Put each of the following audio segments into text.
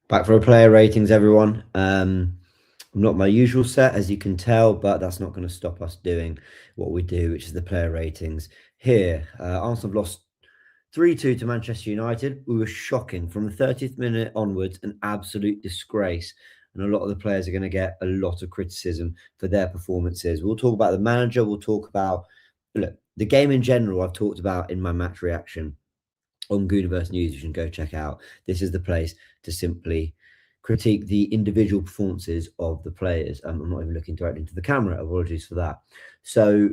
Back for a player ratings, everyone. Not my usual set, as you can tell, but that's not going to stop us doing what we do, which is the player ratings here. Arsenal have lost 3-2 to Manchester United. We were shocking from the 30th minute onwards, an absolute disgrace. And a lot of the players are going to get a lot of criticism for their performances. We'll talk about the manager. We'll talk about, look, the game in general. I've talked about in my match reaction on Goonerverse News. You can go check out. This is the place to simply critique the individual performances of the players. I'm not even looking directly into the camera. Apologies for that. So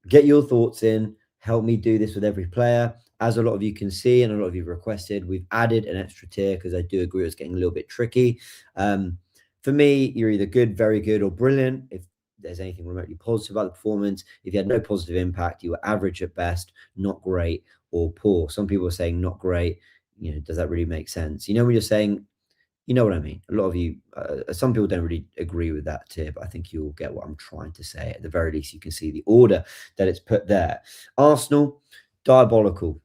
get your thoughts in. Help me do this with every player. As a lot of you can see, and a lot of you have requested, we've added an extra tier because I do agree it's getting a little bit tricky. For me, you're either good, very good, or brilliant. If there's anything remotely positive about the performance, if you had no positive impact, you were average at best, not great, or poor. Some people are saying not great. Does that really make sense? When you're saying, you know what I mean? A lot of you, some people don't really agree with that tier, but I think you'll get what I'm trying to say. At the very least, you can see the order that it's put there. Arsenal, diabolical.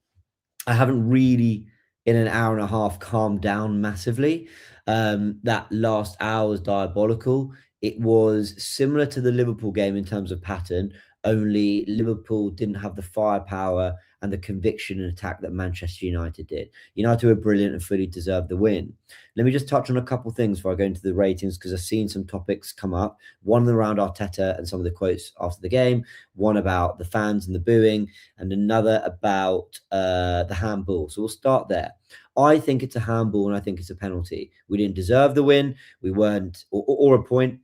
I haven't really, in an hour and a half, calmed down massively. That last hour was diabolical. It was similar to the Liverpool game in terms of pattern, only Liverpool didn't have the firepower and the conviction and attack that Manchester United did. United were brilliant and fully deserved the win. Let me just touch on a couple of things before I go into the ratings, because I've seen some topics come up. One around Arteta and some of the quotes after the game, one about the fans and the booing, and another about the handball. So we'll start there. I think it's a handball and I think it's a penalty. We didn't deserve the win. We weren't, or a point.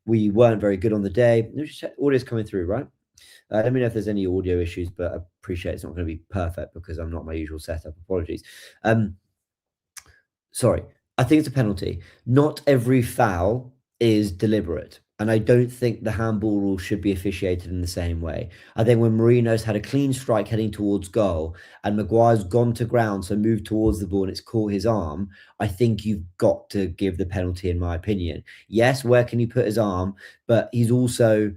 We weren't very good on the day. Let me just check. Audio's coming through, right? Let me know if there's any audio issues, but I appreciate it's not going to be perfect because I'm not my usual setup. Apologies. Sorry. I think it's a penalty. Not every foul is deliberate. And I don't think the handball rule should be officiated in the same way. I think when Marino's had a clean strike heading towards goal and Maguire's gone to ground, so moved towards the ball and it's caught his arm, I think you've got to give the penalty, in my opinion. Yes, where can he put his arm? But he's also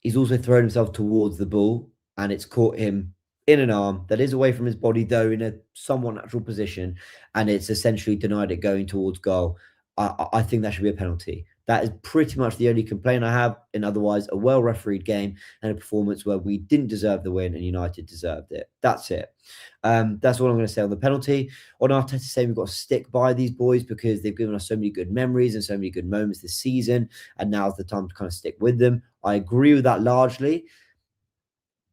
thrown himself towards the ball and it's caught him in an arm that is away from his body, though in a somewhat natural position, and it's essentially denied it going towards goal. I think that should be a penalty. That is pretty much the only complaint I have in otherwise a well-refereed game and a performance where we didn't deserve the win and United deserved it. That's it. That's all I'm going to say on the penalty. On Arteta saying we've got to stick by these boys because they've given us so many good memories and so many good moments this season, and now's the time to kind of stick with them. I agree with that largely.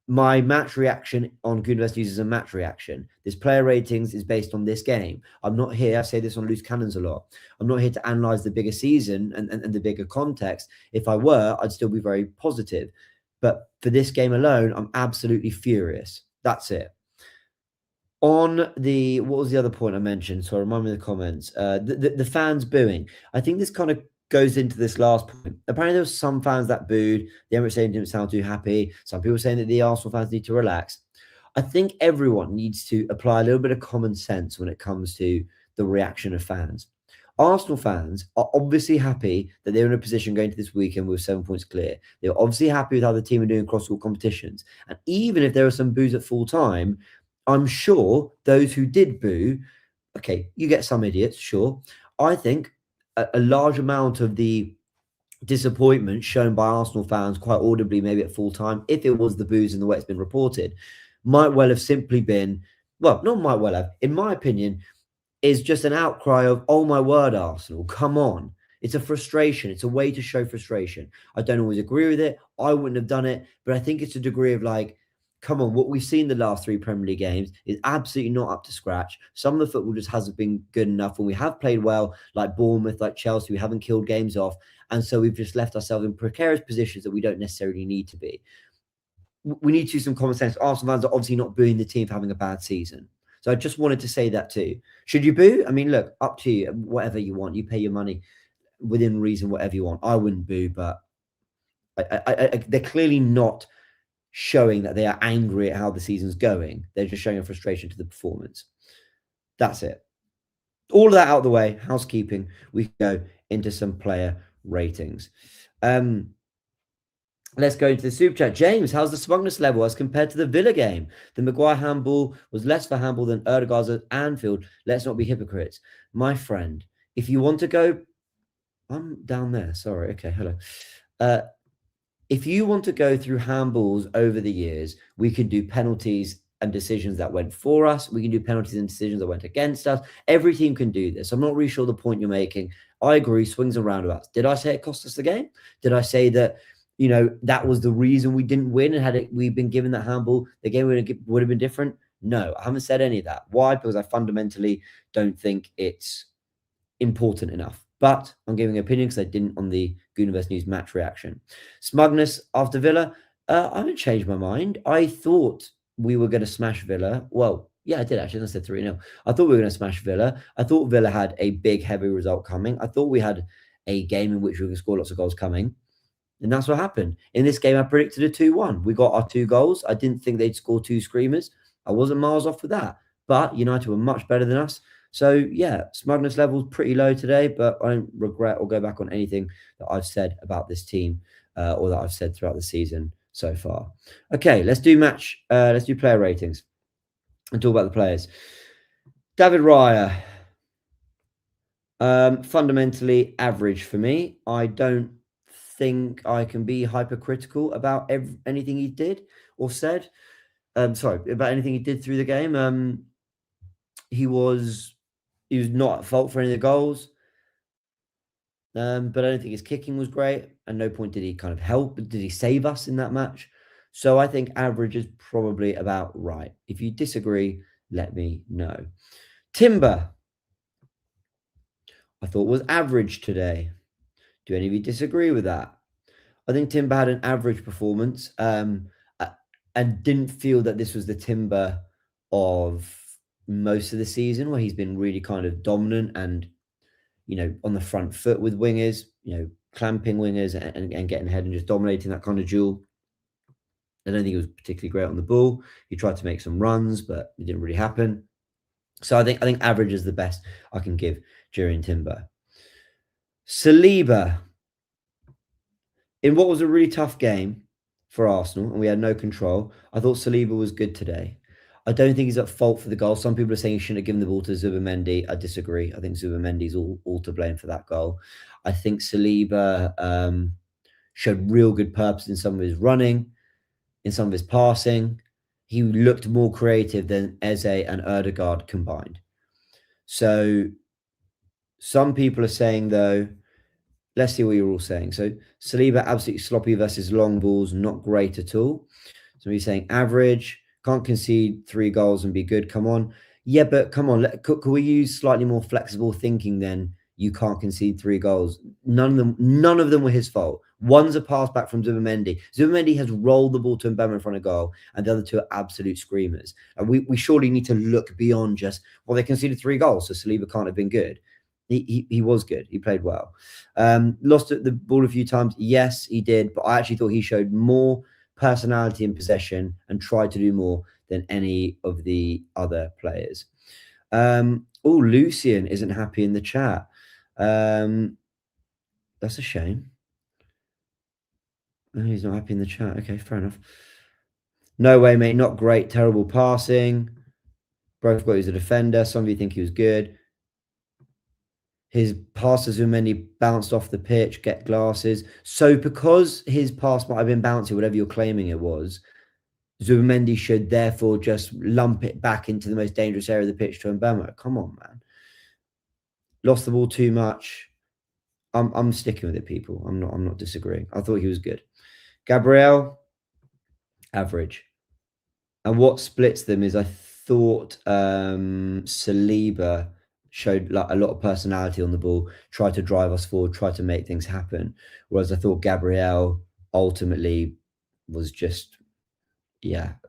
My match reaction on Goonerverse News is a match reaction. This player ratings is based on this game. I'm not here, I say this on Loose Cannons a lot, I'm not here to analyse the bigger season and the bigger context. If I were, I'd still be very positive. But for this game alone, I'm absolutely furious. That's it. On what was the other point I mentioned? So remind me of the comments. The fans booing. I think this kind of goes into this last point. Apparently there were some fans that booed. The Emirates Stadium didn't sound too happy. Some people saying that the Arsenal fans need to relax. I think everyone needs to apply a little bit of common sense when it comes to the reaction of fans. Arsenal fans are obviously happy that they're in a position going to this weekend with 7 points clear. They're obviously happy with how the team are doing across all competitions. And even if there are some boos at full time, I'm sure those who did boo, okay, you get some idiots, sure. I think a large amount of the disappointment shown by Arsenal fans quite audibly, maybe at full time, if it was the boos in the way it's been reported, might well have simply been, well, not might well have, in my opinion, is just an outcry of, oh my word, Arsenal, come on. It's a frustration. It's a way to show frustration. I don't always agree with it. I wouldn't have done it, but I think it's a degree of like, come on, what we've seen the last 3 Premier League games is absolutely not up to scratch. Some of the football just hasn't been good enough. When we have played well, like Bournemouth, like Chelsea, we haven't killed games off. And so we've just left ourselves in precarious positions that we don't necessarily need to be. We need to use some common sense. Arsenal fans are obviously not booing the team for having a bad season. So I just wanted to say that too. Should you boo? I mean, look, up to you. Whatever you want. You pay your money within reason, whatever you want. I wouldn't boo, but they're clearly not showing that they are angry at how the season's going. They're just showing a frustration to the performance. That's it. All of that out of the way, housekeeping, we go into some player ratings. Let's go into the super chat. James, how's the smugness level as compared to the Villa game? The Maguire handball was less for handball than Odegaard's at Anfield. Let's not be hypocrites. My friend, If you want to go, I'm down there. Sorry. Okay. Hello. If you want to go through handballs over the years, we can do penalties and decisions that went for us. We can do penalties and decisions that went against us. Every team can do this. I'm not really sure the point you're making. I agree, swings and roundabouts. Did I say it cost us the game? Did I say that, that was the reason we didn't win, and we'd been given that handball, the game would have been different? No, I haven't said any of that. Why? Because I fundamentally don't think it's important enough. But I'm giving an opinion because I didn't on the Goonerverse News match reaction. Smugness after Villa. I haven't changed my mind. I thought we were going to smash Villa. Well, yeah, I did actually. I said 3-0. I thought we were going to smash Villa. I thought Villa had a big, heavy result coming. I thought we had a game in which we were going to score lots of goals coming. And that's what happened. In this game, I predicted a 2-1. We got our 2 goals. I didn't think they'd score 2 screamers. I wasn't miles off with that. But United were much better than us. So, yeah, smugness level's pretty low today, but I don't regret or go back on anything that I've said about this team or that I've said throughout the season so far. Okay, let's do player ratings and talk about the players. David Raya, fundamentally average for me. I don't think I can be hypercritical about anything he did or said. About anything he did through the game. He was not at fault for any of the goals. But I don't think his kicking was great. At no point did he kind of help. Did he save us in that match? So I think average is probably about right. If you disagree, let me know. Timber, I thought was average today. Do any of you disagree with that? I think Timber had an average performance and didn't feel that this was the Timber of most of the season, where he's been really kind of dominant and, on the front foot with wingers, clamping wingers and getting ahead and just dominating that kind of duel. I don't think he was particularly great on the ball. He tried to make some runs, but it didn't really happen. So I think average is the best I can give during Timber. Saliba, in what was a really tough game for Arsenal, and we had no control, I thought Saliba was good today. I don't think he's at fault for the goal. Some people are saying he shouldn't have given the ball to Zubimendi. I disagree. I think Zubimendi's all to blame for that goal. I think Saliba showed real good purpose in some of his running, in some of his passing. He looked more creative than Eze and Odegaard combined. So some people are saying, though, let's see what you're all saying. So Saliba, absolutely sloppy versus long balls, not great at all. So he's saying average. Can't concede 3 goals and be good. Come on. Yeah, but come on. Could we use slightly more flexible thinking then? You can't concede 3 goals. None of them were his fault. One's a pass back from Zubimendi. Zubimendi has rolled the ball to Mbemba in front of goal, and the other 2 are absolute screamers. And we surely need to look beyond just, well, they conceded 3 goals, so Saliba can't have been good. He was good. He played well. Lost the ball a few times. Yes, he did. But I actually thought he showed more personality in possession and tried to do more than any of the other players. Lucian isn't happy in the chat. That's a shame. Oh, he's not happy in the chat. Okay, fair enough. No way, mate. Not great. Terrible passing. Both got he's a defender. Some of you think he was good. His passes were many bounced off the pitch, get glasses. So because his pass might have been bouncy, whatever you're claiming it was, Zubimendi should therefore just lump it back into the most dangerous area of the pitch to Mbemba. Come on, man. Lost the ball too much. I'm sticking with it, people. I'm not disagreeing. I thought he was good. Gabriel, average. And what splits them is I thought Saliba showed like a lot of personality on the ball, tried to drive us forward, tried to make things happen. Whereas I thought Gabriel ultimately was just,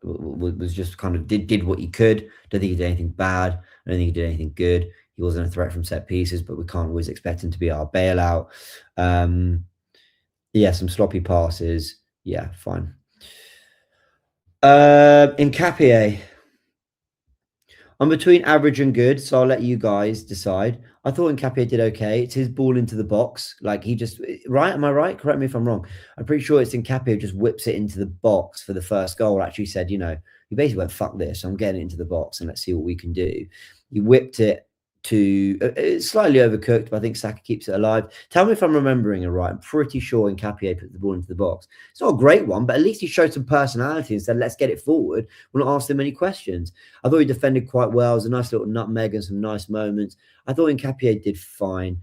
was just kind of did what he could. Don't think he did anything bad. I don't think he did anything good. He wasn't a threat from set pieces, but we can't always expect him to be our bailout. Some sloppy passes. Yeah, fine. Nkapie, I'm between average and good, so I'll let you guys decide. I thought Nkapie did okay. It's his ball into the box. Like he just, right? Am I right? Correct me if I'm wrong. I'm pretty sure it's Nkapie who just whips it into the box for the first goal. Actually said, he basically went, fuck this. I'm getting it into the box and let's see what we can do. He whipped it to it's slightly overcooked, but I think Saka keeps it alive. Tell me if I'm remembering it right. I'm pretty sure Nketiah put the ball into the box. It's not a great one, but at least he showed some personality and said, let's get it forward. We'll not ask him any questions. I thought he defended quite well. It was a nice little nutmeg and some nice moments. I thought Nketiah did fine.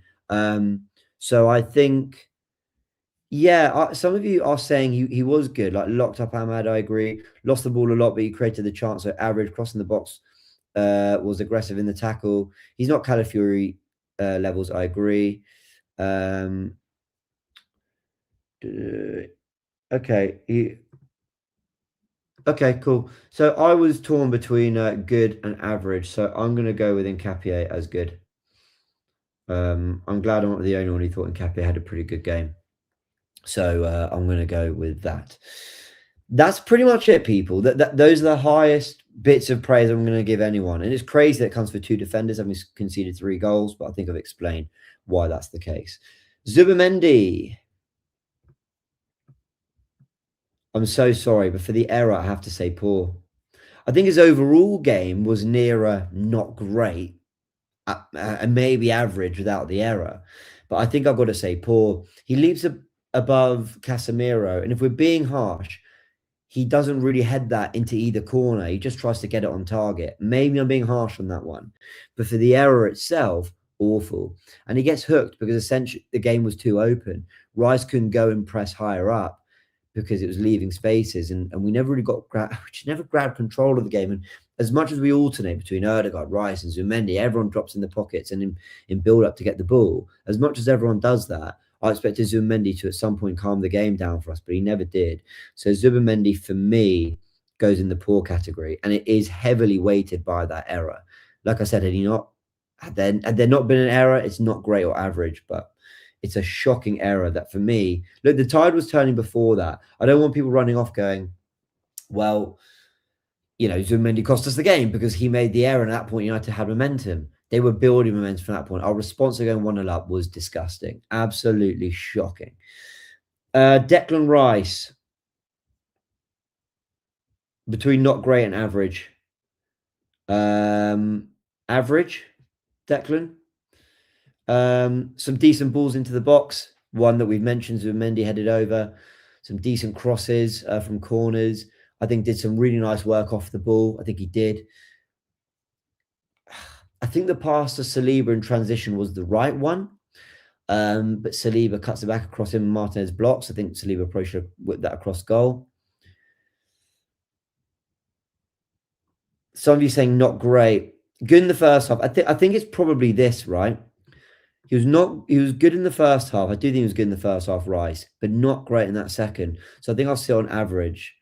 So I think, yeah, some of you are saying he was good, like locked up Ahmad, I agree. Lost the ball a lot, but he created the chance, so average, crossing the box, was aggressive in the tackle. He's not Calafiori levels, I agree. Okay, okay, cool. So I was torn between good and average, so I'm going to go with Nketiah as good. I'm glad I'm not the only one who thought Nketiah had a pretty good game. So I'm going to go with that. That's pretty much it, people. Those are the highest bits of praise I'm going to give anyone. And it's crazy that it comes for 2 defenders, having conceded 3 goals, but I think I've explained why that's the case. Zubimendi. I'm so sorry, but for the error, I have to say poor. I think his overall game was nearer not great, and maybe average without the error. But I think I've got to say poor. He leaps above Casemiro, and if we're being harsh, he doesn't really head that into either corner. He just tries to get it on target. Maybe I'm being harsh on that one. But for the error itself, awful. And he gets hooked because essentially the game was too open. Rice couldn't go and press higher up because it was leaving spaces. And we never really never grabbed control of the game. And as much as we alternate between Odegaard, Rice and Zubimendi, everyone drops in the pockets and in build-up to get the ball. As much as everyone does that, I expected Zubimendi to at some point calm the game down for us, but he never did. So Zubimendi, for me, goes in the poor category, and it is heavily weighted by that error. Like I said, had there not been an error, it's not great or average, but it's a shocking error that for me, look, the tide was turning before that. I don't want people running off going, well, Zubimendi cost us the game because he made the error, and at that point United had momentum. They were building momentum from that point. Our response to going 1-0 up was disgusting. Absolutely shocking. Declan Rice. Between not great and average. Average, Declan. Some decent balls into the box. One that we've mentioned, Zubimendi headed over. Some decent crosses from corners. I think did some really nice work off the ball. I think he did. I think the pass to Saliba in transition was the right one. But Saliba cuts it back across him. Martinez blocks. I think Saliba probably should have whipped that across goal. Some of you saying not great. Good in the first half. I think it's probably this, right? He was good in the first half. I do think he was good in the first half, Rice, but not great in that second. So I think I'll sit on average.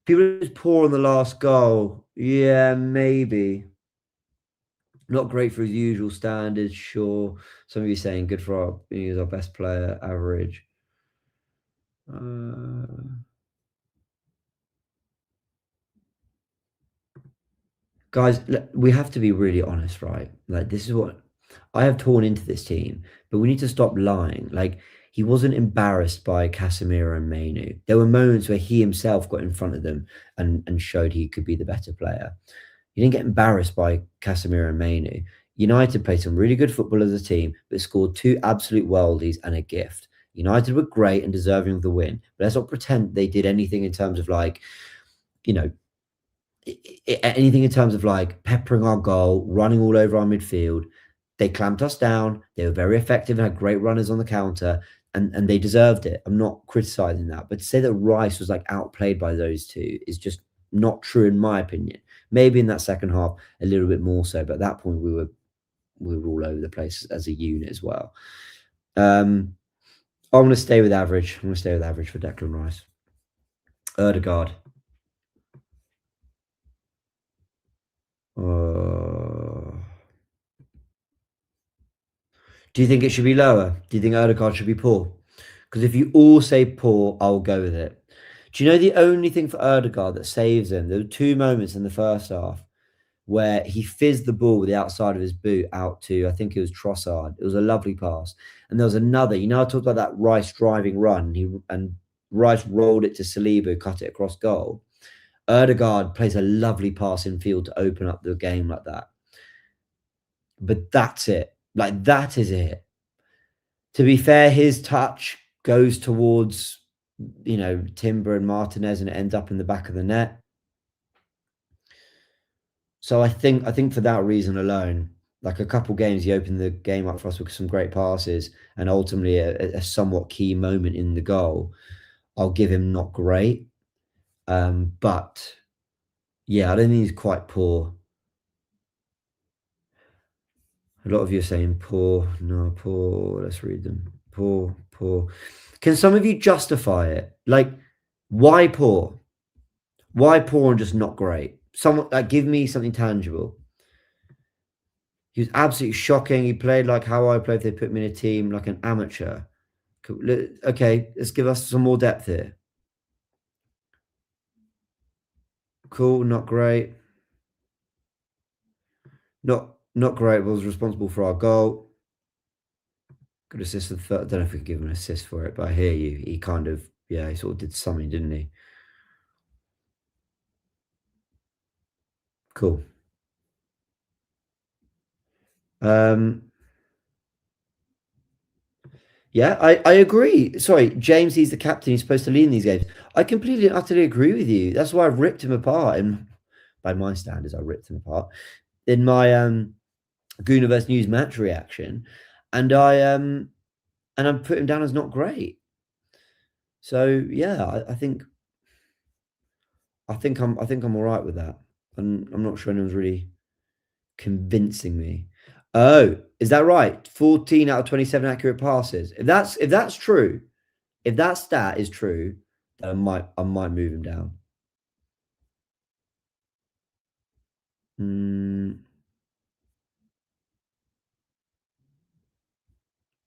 People just poor on the last goal. Yeah, maybe. Not great for his usual standards, sure. Some of you saying good for he's our best player, average. Guys, we have to be really honest, right? Like, this is what I have torn into this team, but we need to stop lying. Like, he wasn't embarrassed by Casemiro and Mainu. There were moments where he himself got in front of them and showed he could be the better player. He didn't get embarrassed by Casemiro and Mainu. United played some really good football as a team, but scored 2 absolute worldies and a gift. United were great and deserving of the win, but let's not pretend they did anything in terms of anything in terms of peppering our goal, running all over our midfield. They clamped us down. They were very effective and had great runners on the counter, and they deserved it. I'm not criticizing that, but to say that Rice was outplayed by those two is just not true in my opinion. Maybe in that second half a little bit more so, but at that point we were all over the place as a unit as well. I'm going to stay with average. I'm going to stay with average for Declan Rice. Odegaard. Do you think it should be lower? Do you think Odegaard should be poor? Because if you all say poor, I'll go with it. Do you know the only thing for Odegaard that saves him? There were 2 moments in the first half where he fizzed the ball with the outside of his boot out to, I think it was Trossard. It was a lovely pass. And there was another, I talked about that Rice driving run, and Rice rolled it to Saliba, cut it across goal. Odegaard plays a lovely pass in field to open up the game like that. But that's it. Like, that is it. To be fair, his touch goes towards, Timber and Martinez, and it ends up in the back of the net. So I think for that reason alone, like a couple games, he opened the game up for us with some great passes, and ultimately a somewhat key moment in the goal. I'll give him not great, but yeah, I don't think he's quite poor. A lot of you are saying poor, no, poor. Let's read them. Poor, poor. Can some of you justify it? Like, why poor? Why poor and just not great? Someone like give me something tangible. He was absolutely shocking. He played like how I play if they put me in a team, like an amateur. Okay, let's give us some more depth here. Cool, not great. Not great. Was responsible for our goal. Good assist. I don't know if we could give him an assist for it, but I hear you. He kind of, he sort of did something, didn't he? Cool. Yeah, I agree. Sorry, James, he's the captain. He's supposed to lead in these games. I completely and utterly agree with you. That's why I've ripped him apart. And by my standards, I ripped him apart in my Goonerverse news match reaction, and I'm put him down as not great. So yeah, I think I'm all right with that. And I'm not sure anyone's really convincing me. Oh, is that right? 14 out of 27 accurate passes. If that's true, if that stat is true, then I might move him down.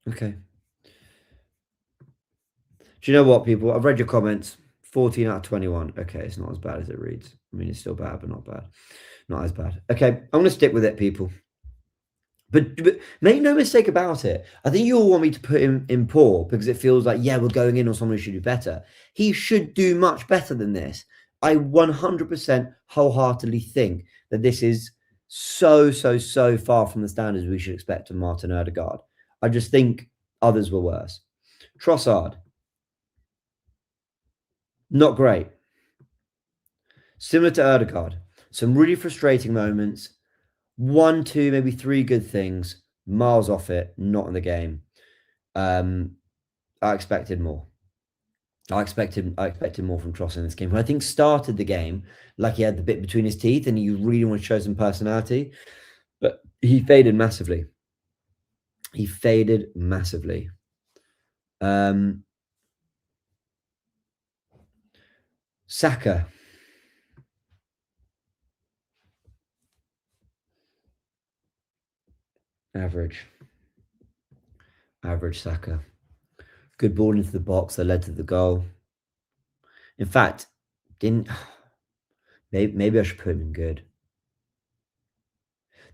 Okay. Do you know what, people? I've read your comments. 14 out of 21. Okay, it's not as bad as it reads. I mean, it's still bad, but not bad. Not as bad. Okay, I'm going to stick with it, people. But make no mistake about it. I think you all want me to put him in poor because it feels like, yeah, we're going in on someone who should do better. He should do much better than this. I 100% wholeheartedly think that this is so far from the standards we should expect from Martin Odegaard. I just think others were worse. Trossard, not great. Similar to Odegaard, some really frustrating moments. 1, 2, maybe 3 good things. Miles off it, not in the game. I expected more. I expected more from Trossard in this game. Who I think started the game like he had the bit between his teeth and he really wanted to show some personality, but he faded massively. He faded massively. Saka. Average. Average Saka. Good ball into the box that led to the goal. In fact, maybe I should put him in good.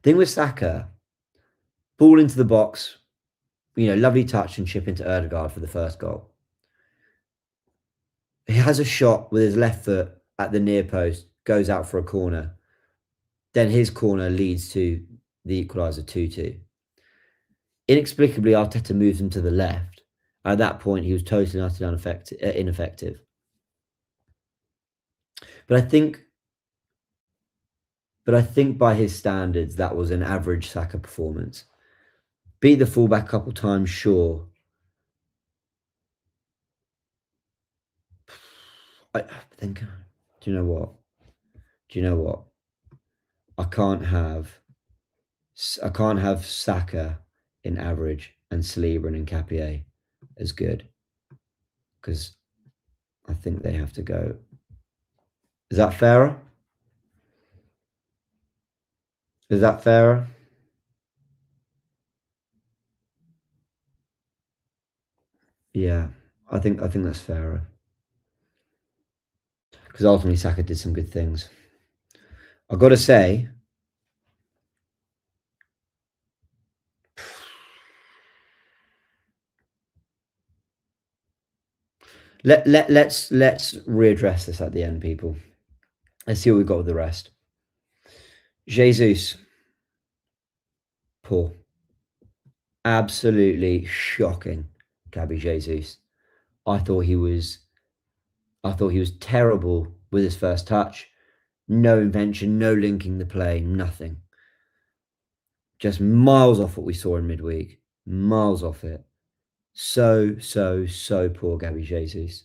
Thing with Saka, ball into the box, lovely touch and chip into Odegaard for the first goal. He has a shot with his left foot at the near post, goes out for a corner. Then his corner leads to the equaliser 2-2. Inexplicably, Arteta moves him to the left. At that point, he was totally and utterly ineffective. But I think by his standards, that was an average Saka performance. Beat the fullback a couple times, sure. I think. Do you know what? I can't have Saka in average and Saliba and Nketiah as good because I think they have to go. Is that fairer? Is that fairer? Yeah, I think that's fairer because ultimately Saka did some good things. I've got to say, let's readdress this at the end, people. Let's see what we've got with the rest. Jesus. Poor. Absolutely shocking, Gabby Jesus. I thought he was terrible with his first touch. No invention, no linking the play, nothing. Just miles off what we saw in midweek. Miles off it. So poor, Gabby Jesus.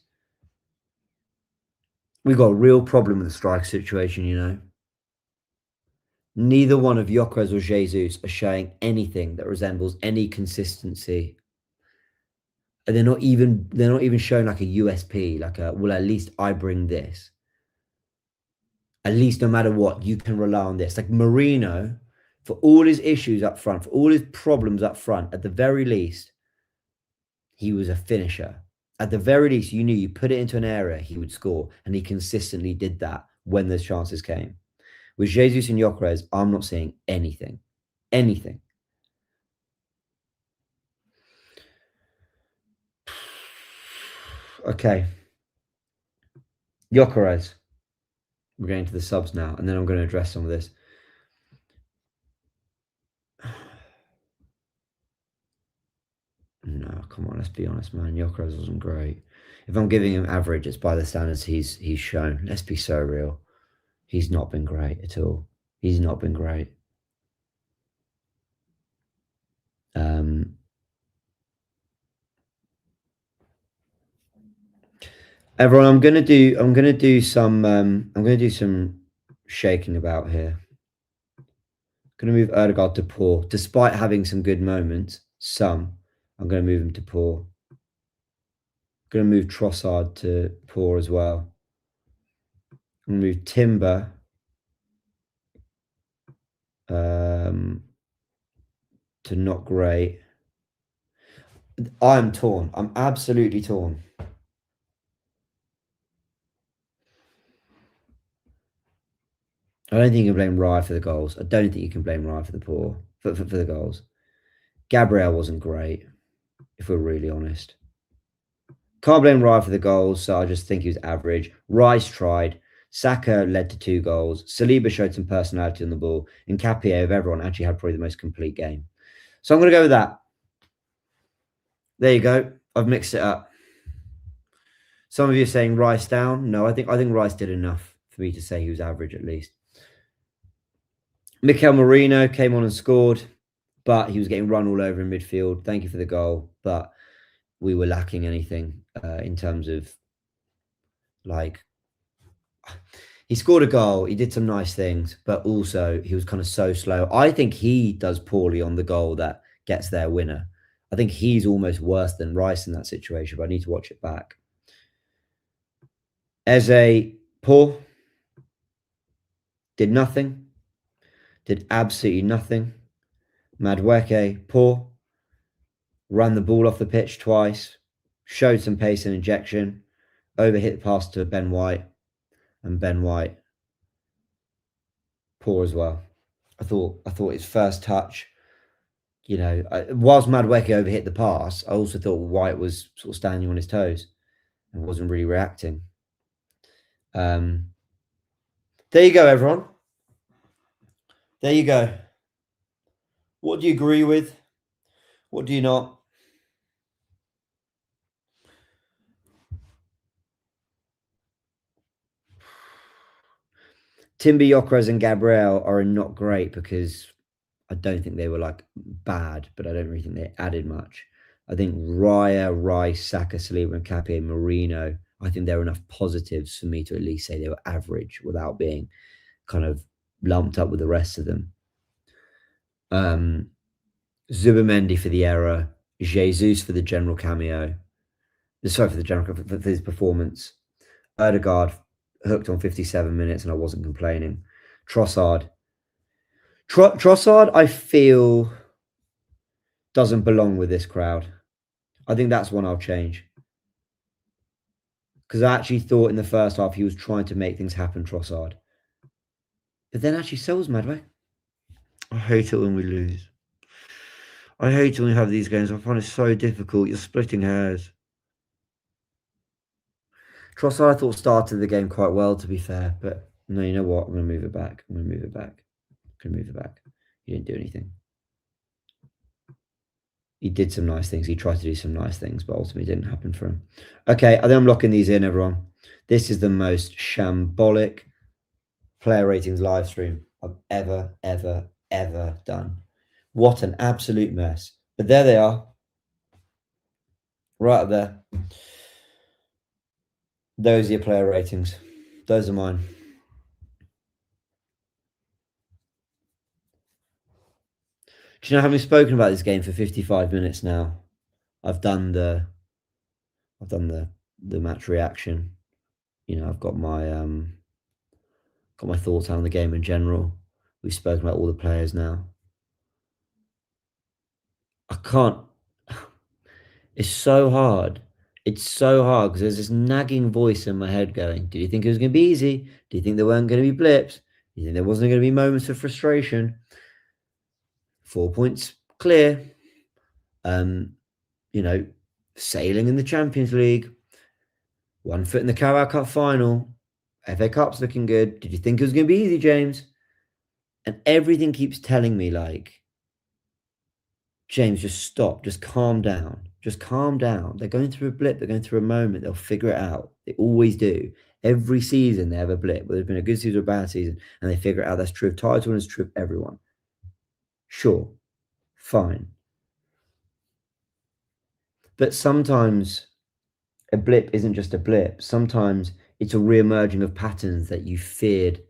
We've got a real problem with the strike situation, you know. Neither one of Gyökeres or Jesus are showing anything that resembles any consistency. And they're not even showing like a USP, like a, well, at least I bring this. At least no matter what, you can rely on this. Like Marino, for all his issues up front, for all his problems up front, at the very least, he was a finisher. At the very least, you knew you put it into an area, he would score. And he consistently did that when those chances came. With Jesus and Gyökeres, I'm not seeing anything. Anything. Okay. Gyökeres. We're going to the subs now, and then I'm going to address some of this. No, come on, let's be honest, man. Gyökeres wasn't great. If I'm giving him average, it's by the standards he's shown. Let's be so real. He's not been great at all. He's not been great. Everyone, I'm gonna do some shaking about here. I'm gonna move Odegaard to poor, despite having some good moments. I'm gonna move him to poor. I'm gonna move Trossard to poor as well. I'm gonna move Timber to not great. I'm torn. I'm absolutely torn. I don't think you can blame Rye for the goals. I don't think you can blame Rye for the for the goals. Gabriel wasn't great, if we're really honest. Can't blame Rye for the goals, so I just think he was average. Rice tried. Saka led to 2 goals. Saliba showed some personality on the ball. And Capie, of everyone, actually had probably the most complete game. So I'm going to go with that. There you go. I've mixed it up. Some of you are saying Rice down. No, I think Rice did enough for me to say he was average at least. Mikel Merino came on and scored, but he was getting run all over in midfield. Thank you for the goal, but we were lacking anything in terms of, like, he scored a goal, he did some nice things, but also he was kind of so slow. I think he does poorly on the goal that gets their winner. I think he's almost worse than Rice in that situation, but I need to watch it back. Eze, poor. Did nothing. Did absolutely nothing. Madueke, poor. Ran the ball off the pitch twice. Showed some pace and injection. Overhit the pass to Ben White. And Ben White, poor as well. I thought his first touch, you know, whilst Madueke overhit the pass, I also thought White was sort of standing on his toes and wasn't really reacting. There you go, everyone. There you go. What do you agree with? What do you not? Timber, Gyökeres and Gabriel are not great because I don't think they were like bad, but I don't really think they added much. I think Raya, Rice, Saka, Saliba and Capie and Marino, I think there are enough positives for me to at least say they were average without being kind of lumped up with the rest of them. Zubimendi for the error, Jesus for the general cameo. Sorry, for his performance. Odegaard hooked on 57 minutes and I wasn't complaining. Trossard, I feel doesn't belong with this crowd. I think that's one I'll change. Because I actually thought in the first half he was trying to make things happen, Trossard. But then actually so was Madueke. I hate it when we lose. I hate it when we have these games. I find it so difficult. You're splitting hairs. Trossard, I thought, started the game quite well, to be fair. But No, you know what? I'm going to move it back. I'm going to move it back. I'm going to move it back. He didn't do anything. He did some nice things. He tried to do some nice things, but ultimately it didn't happen for him. Okay, I think I'm locking these in, everyone. This is the most shambolic player ratings live stream I've ever done. What an absolute mess. But there they are. Right up there. Those are your player ratings. Those are mine. Do you know, having spoken about this game for 55 minutes now, I've done the match reaction. You know, I've got my thoughts on the game in general. We've spoken about all the players now. I can't. It's so hard. It's so hard because there's this nagging voice in my head going, did you think it was going to be easy? Do you think there weren't going to be blips? Do you think there wasn't going to be moments of frustration? 4 points clear. You know, sailing in the Champions League. 1 foot in the Carabao Cup final. FA Cup's looking good. Did you think it was going to be easy, James? And everything keeps telling me, like, James, just stop. Just calm down. Just calm down. They're going through a blip. They're going through a moment. They'll figure it out. They always do. Every season they have a blip, whether it's been a good season or a bad season, and they figure it out. That's true of title and it's true of everyone. Sure. Fine. But sometimes a blip isn't just a blip. Sometimes it's a re-emerging of patterns that you feared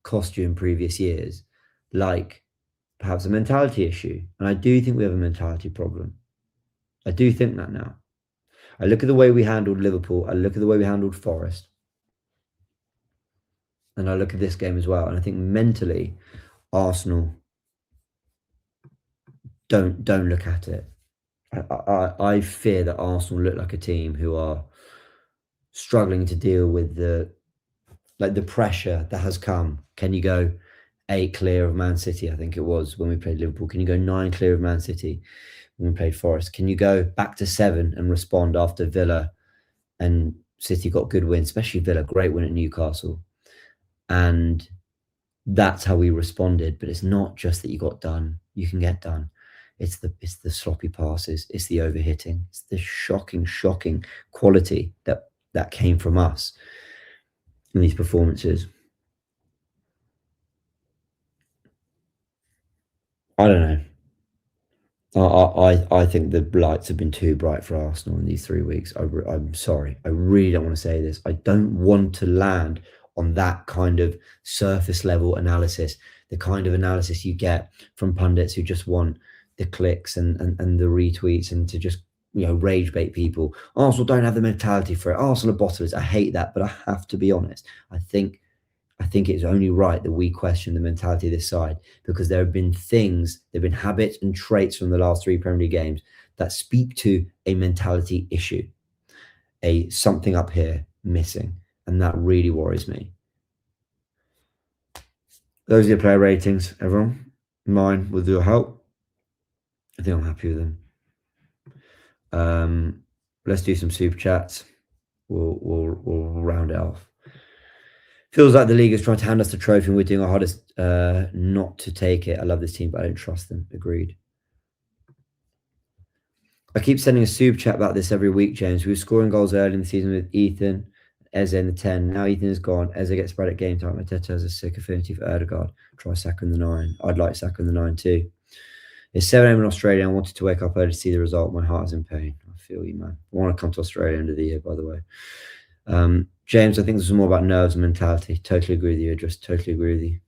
cost you in previous years, like perhaps a mentality issue. And I do think we have a mentality problem. I do think that now. I look at the way we handled Liverpool. I look at the way we handled Forest. And I look at this game as well. And I think mentally, Arsenal don't look at it. I fear that Arsenal look like a team who are struggling to deal with the pressure that has come. Can you go 8 clear of Man City? I think it was when we played Liverpool. Can you go 9 clear of Man City when we played Forest? Can you go back to 7 and respond after Villa and City got good wins, especially Villa, great win at Newcastle. And that's how we responded. But it's not just that you got done. You can get done. It's the sloppy passes. It's the overhitting. It's the shocking quality that came from us in these performances. I don't know. I think the lights have been too bright for Arsenal in these 3 weeks. I'm sorry. I really don't want to say this. I don't want to land on that kind of surface level analysis, the kind of analysis you get from pundits who just want the clicks and the retweets and to just, you know, rage bait people. Arsenal don't have the mentality for it. Arsenal are bottomless. I hate that, but I have to be honest. I think it's only right that we question the mentality of this side, because there have been habits and traits from the last 3 Premier League games that speak to a mentality issue, a something up here missing, and that really worries me. Those are your player ratings, everyone. Mine, with your help. I think I'm happy with them. Let's do some super chats. We'll round it off. Feels like the league is trying to hand us the trophy and we're doing our hardest not to take it. I love this team, but I don't trust them. Agreed. I keep sending a super chat about this every week, James. We were scoring goals early in the season with Ethan, Eze in the 10. Now Ethan is gone. Eze gets spread at game time. Arteta has a sick affinity for Odegaard. Try Saka in the 9. I'd like Saka in the 9 too. It's 7 a.m. in Australia. I wanted to wake up early to see the result. My heart is in pain. I feel you, man. I want to come to Australia end of the year, by the way. James, I think this is more about nerves and mentality. Totally agree with you, Idris. Totally agree with you.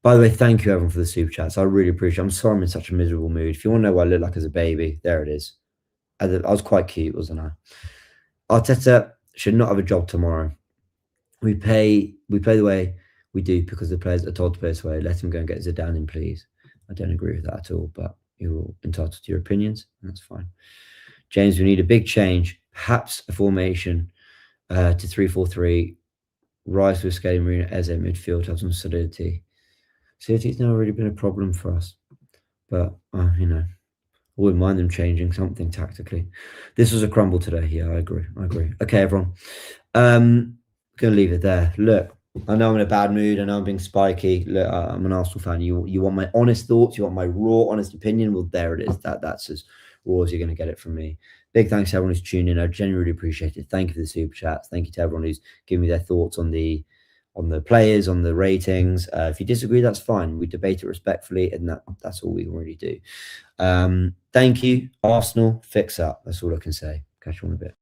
By the way, thank you, everyone, for the super chats. I really appreciate it. I'm sorry I'm in such a miserable mood. If you want to know what I look like as a baby, there it is. I was quite cute, wasn't I? Arteta should not have a job tomorrow. We play the way we do because the players are told to play this way. Let him go and get Zidane in, please. I don't agree with that at all, but you're all entitled to your opinions, and that's fine. James, we need a big change, perhaps a formation to 3-4-3. Rice with Scaling Marina as a midfield, have some solidity. Solidity's never really been a problem for us, but you know, I wouldn't mind them changing something tactically. This was a crumble today. Yeah, I agree. Okay, everyone. Gonna leave it there. Look, I know I'm in a bad mood. I know I'm being spiky. Look, I'm an Arsenal fan. You want my honest thoughts? You want my raw, honest opinion? Well, there it is. That's as raw as you're going to get it from me. Big thanks to everyone who's tuned in. I genuinely appreciate it. Thank you for the super chats. Thank you to everyone who's given me their thoughts on the players, on the ratings. If you disagree, that's fine. We debate it respectfully, and that's all we can really do. Thank you, Arsenal. Fix up. That's all I can say. Catch you on a bit.